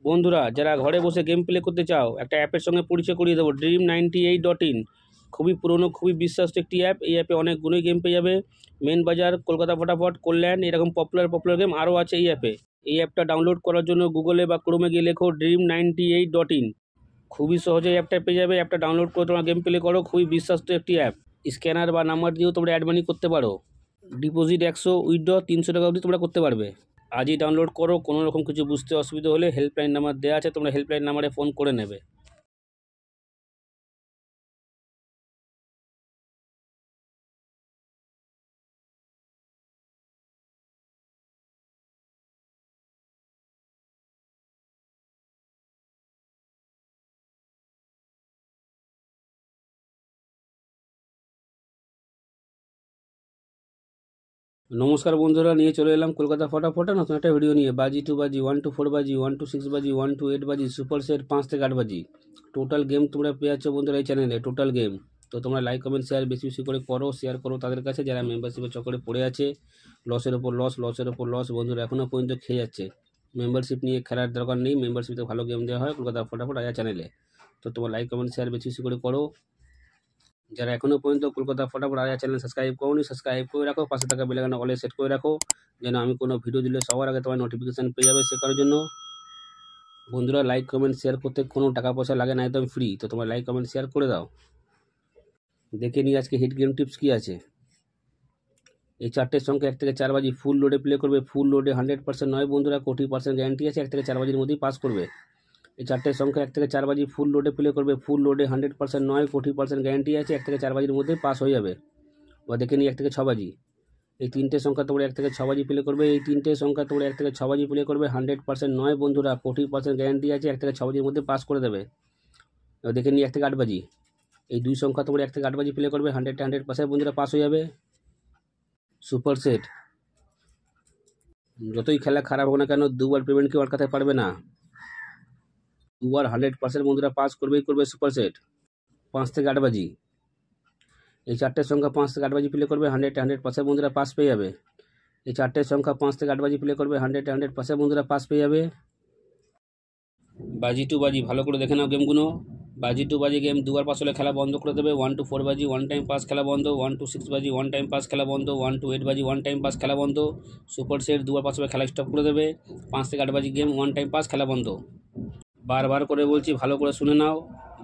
বন্ধুরা যারা ঘরে বসে গেম প্লে করতে চাও, একটা অ্যাপের সঙ্গে পরিচয় করিয়ে দেবো, Dream98.in। খুবই পুরনো, খুবই বিশ্বাস্ত একটি অ্যাপ। এই অ্যাপে অনেকগুলোই গেম পেয়ে যাবে। মেন বাজার, কলকাতা ফটাফট, কল্যাণ, এরকম পপুলার গেম আরও আছে এই অ্যাপে। এই অ্যাপটা ডাউনলোড করার জন্য গুগলে বা ক্রোমে গিয়ে লেখো Dream98.in। খুবই সহজে অ্যাপটা পেয়ে যাবে। অ্যাপটা ডাউনলোড করে তোমরা গেম প্লে করো। খুবই বিশ্বাস্ত একটি অ্যাপ। স্ক্যানার বা নাম্বার দিয়েও তোমরা অ্যাড মানি করতে পারো। ডিপোজিট 100, উইথড্র 300 টাকা অবধি তোমরা করতে পারবে। আজই ডাউনলোড করো। কোনো রকম কিছু বুঝতে অসুবিধা হলে হেল্পলাইন নাম্বার দেওয়া আছে, তোমরা হেল্পলাইন নাম্বারে ফোন করে নেবে। নমস্কার বন্ধুরা, নিয়ে চলে এলাম কলকাতা ফটাফটে নতুন একটা ভিডিও নিয়ে। বাজি 2 বাজি, 1 to 4 বাজি, 1 to 6 বাজি, 1 to 8 বাজি, সুপার সেট 5 থেকে 8 বাজি। টোটাল গেম তোমরা পেয়ে যাচ্ছ বন্ধুরা এই চ্যানেলে, টোটাল গেম। তো তোমরা লাইক কমেন্ট শেয়ার বেশি বেশি করে করো, শেয়ার করো তাদের কাছে যারা মেম্বারশিপের চক্করে পড়ে আছে। লসের ওপর লস বন্ধুরা এখনও পর্যন্ত খেয়ে যাচ্ছে। মেম্বারশিপ নিয়ে খেলার দরকার নেই, মেম্বারশিপে ভালো গেম দেওয়া হয় কলকাতা ফটাফট আয়া চ্যানেলে। তো তোমরা লাইক কমেন্ট শেয়ার বেশি বেশি করে করো। যারা এখনো পর্যন্ত কলকাতা ফটাফট আয়া চ্যানেল সাবস্ক্রাইব করোনি, সাবস্ক্রাইব করে রাখো। পাশে থাকা বেল আইকনটা অলে সেট করে রাখো, যেন আমি কোনো ভিডিও দিলে সবার আগে তোমার নোটিফিকেশান পেয়ে যাবে। সে কারণের জন্য বন্ধুরা লাইক কমেন্ট শেয়ার করতে কোনো টাকা পয়সা লাগে না, একদম ফ্রি। তো তোমরা লাইক কমেন্ট শেয়ার করে দাও। দেখে নিই আজকে হিট গেম টিপস কী আছে। এই চারটের সংখ্যা 1 থেকে 4 বাজি ফুল লোডে প্লে করবে। ফুল লোডে 100% নয় বন্ধুরা, 20% গ্যারান্টি আছে। 1 থেকে 4 বাজির মধ্যেই পাস করবে। এই চারটের সংখ্যা 1 থেকে 4 বাজি ফুল লোডে প্লে করবে। ফুল লোডে 100% নয়, 20% গ্যারান্টি আছে। 1 থেকে 4 বাজির মধ্যেই পাস হয়ে যাবে। বা দেখে নিই 1 থেকে 6 বাজি। এই তিনটে সংখ্যা তোমরা 1 থেকে 6 বাজি প্লে করবে। এই তিনটে সংখ্যা তোমরা 1 থেকে 6 বাজি প্লে করবে। 100% নয় বন্ধুরা, 40% গ্যারান্টি আছে। 1 থেকে 6 বাজির মধ্যে পাস করে দেবে। এবার দেখে নিই 1 থেকে 8 বাজি। এই দুই সংখ্যা তোমরা 1 থেকে 8 বাজি প্লে করবে। 100% বন্ধুরা পাস হয়ে যাবে। সুপার সেট, যতই খেলা খারাপ হোক না কেন, দুবার পেমেন্ট কেউ আটকাতে পারবে না। দুবার 100% বন্ধুরা পাস করবেই করবে সুপার সেট। 5 থেকে 8 বাজি। এই চারটের সংখ্যা 5 থেকে 8 বাজি প্লে করবে। 100% বন্ধুরা পাস পেয়ে যাবে। এই চারটের সংখ্যা 5 থেকে 8 বাজি প্লে করবে। 100% বন্ধুরা পাস পেয়ে যাবে। বাজি 2 বাজি, ভালো করে দেখে নাও গেমগুলো। বাজি 2 বাজি গেম দুবার পাস হলে খেলা বন্ধ করে দেবে। 1 to 4 বাজি 1 টাইম পাস খেলা বন্ধ। 1 to 6 বাজি 1 টাইম পাস খেলা বন্ধ। 1 to 8 বাজি 1 টাইম পাস খেলা বন্ধ। সুপার সেট দুবার পাস হলে খেলা স্টপ করে দেবে। 5 থেকে 8 বাজি গেম 1 টাইম পাস খেলা বন্ধ। বারবার করে বলছি, ভালো করে শুনে নাও।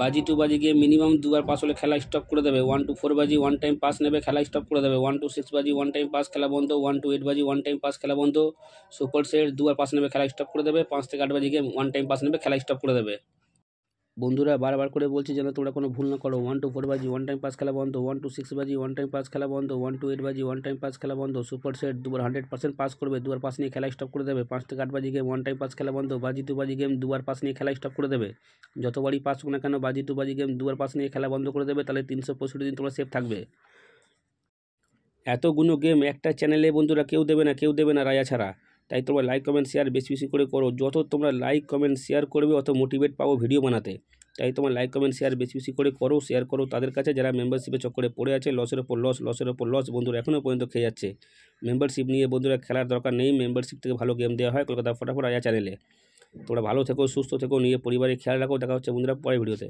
বাজি 2 বাজি গেম মিনিমাম দুবার পাস হলে খেলা স্টপ করে দেবে। 1 to 4 বাজি 1 টাইম পাস নেবে, খেলা স্টপ করে দেবে। 1 to 6 বাজি 1 টাইম পাস খেলা বন্ধ। 1 to 8 বাজি 1 টাইম পাস খেলা বন্ধ। সুপার সেট দুবার পাস নেবে, খেলা স্টপ করে দেবে। 5 থেকে 8 বাজি গেম 1 টাইম পাস নেবে, খেলা স্টপ করে দেবে। বন্ধুরা বারবার করে বলছি যেন তোমরা কোনো ভুল না করো। 1 to 4 বাজি 1 টাইম পাস খেলা বন্ধ। 1 to 6 বাজি 1 টাইম পাস খেলা বন্ধ। 1 to 8 বাজি 1 টাইম পাস খেলা বন্ধ। সুপার সেট দুবার 100% পাস করবে, দুবার পাস নিয়ে খেলা স্টপ করে দেবে। 5 থেকে 8 বাজি গেম 1 টাইম পাস খেলা বন্ধ। বাজি 2 বাজি গেম দুবার পাস নিয়ে খেলা স্টপ করে দেবে। যতবারই পাস হোক না কেন, বাজি 2 বাজি গেম দুবার পাস নিয়ে খেলা বন্ধ করে দেবে। তাহলে 365 দিন তোমরা সেফ থাকবে। এতগুলো গেম একটা চ্যানেলে বন্ধুরা কেউ দেবে না রায়া ছাড়া। তাই তোমরা লাইক কমেন্ট শেয়ার বেশি বেশি করে করো। যত তোমরা লাইক কমেন্ট শেয়ার করবে অত মোটিভেট পাবো ভিডিও বানাতে। তাই তোমরা লাইক কমেন্ট শেয়ার বেশি বেশি করে করো, শেয়ার করো তাদের কাছে যারা মেম্বারশিপের চক্করে পড়ে আছে। লসের ওপর লস বন্ধুরা এখনও পর্যন্ত খেয়ে যাচ্ছে। মেম্বারশিপ নিয়ে বন্ধুরা খেলার দরকার নেই, মেম্বারশিপ থেকে ভালো গেম দেওয়া হয় কলকাতা ফটাফট আয়া চ্যানেলে। তোমরা ভালো থেকো, সুস্থ থেকো, নিয়ে পরিবারের খেয়াল রাখো। দেখা হচ্ছে বন্ধুরা পরের ভিডিওতে।